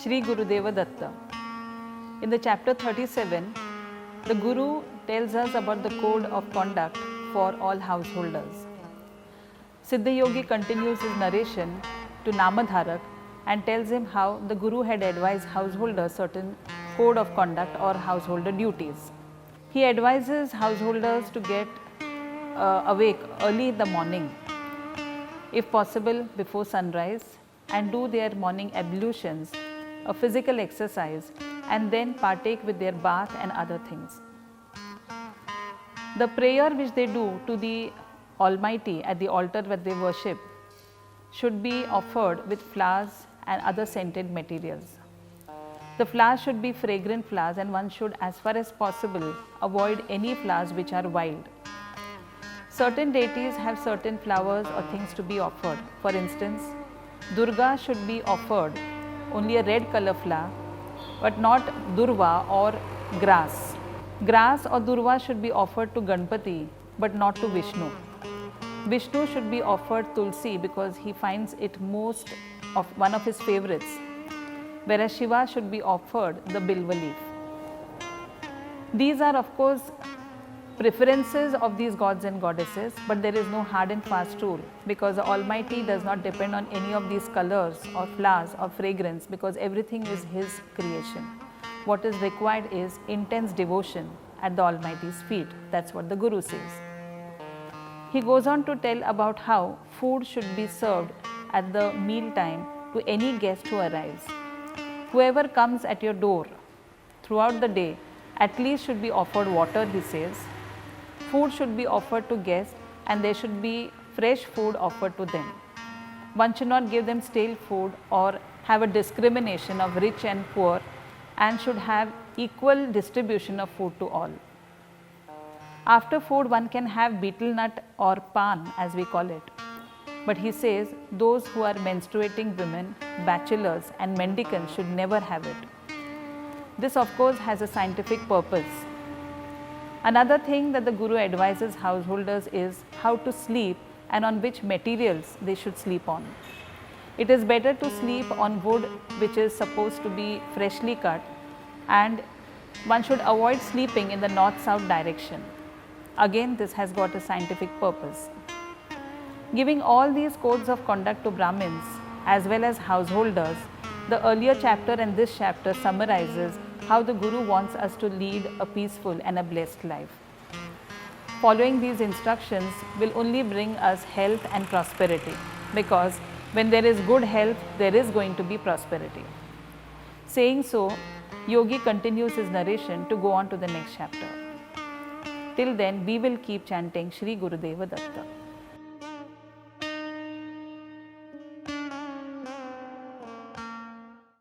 Shree Guru. In the chapter 37, the Guru tells us about the code of conduct for all householders. Siddhayogi continues his narration to Naamadharak and tells him how the Guru had advised householders certain code of conduct or householder duties. He advises householders to get awake early in the morning, if possible before sunrise, and do their morning ablutions, a physical exercise, and then partake with their bath and other things. The prayer which they do to the Almighty at the altar where they worship should be offered with flowers and other scented materials. The flowers should be fragrant flowers, and one should, as far as possible, avoid any flowers which are wild. Certain deities have certain flowers or things to be offered. For instance, Durga should be offered only a red color flower, but not Durva or grass. Grass or Durva should be offered to Ganpati, but not to Vishnu. Vishnu should be offered Tulsi because he finds it one of his favorites, whereas Shiva should be offered the Bilva leaf. These are, of course, preferences of these gods and goddesses, but there is no hard and fast rule, because the Almighty does not depend on any of these colors or flowers or fragrance, because everything is His creation. What is required is intense devotion at the Almighty's feet. That's what the Guru says. He goes on to tell about how food should be served at the meal time to any guest who arrives. Whoever comes at your door throughout the day at least should be offered water, he says. Food should be offered to guests, and there should be fresh food offered to them. One should not give them stale food or have a discrimination of rich and poor, and should have equal distribution of food to all. After food, one can have betel nut or pan, as we call it. But he says those who are menstruating women, bachelors and mendicants should never have it. This, of course, has a scientific purpose. Another thing that the Guru advises householders is how to sleep and on which materials they should sleep on. It is better to sleep on wood which is supposed to be freshly cut, and one should avoid sleeping in the north-south direction. Again, this has got a scientific purpose. Giving all these codes of conduct to Brahmins as well as householders, the earlier chapter and this chapter summarizes how the Guru wants us to lead a peaceful and a blessed life. Following these instructions will only bring us health and prosperity, because when there is good health, there is going to be prosperity. Saying so, Yogi continues his narration to go on to the next chapter. Till then, we will keep chanting Shree Guru.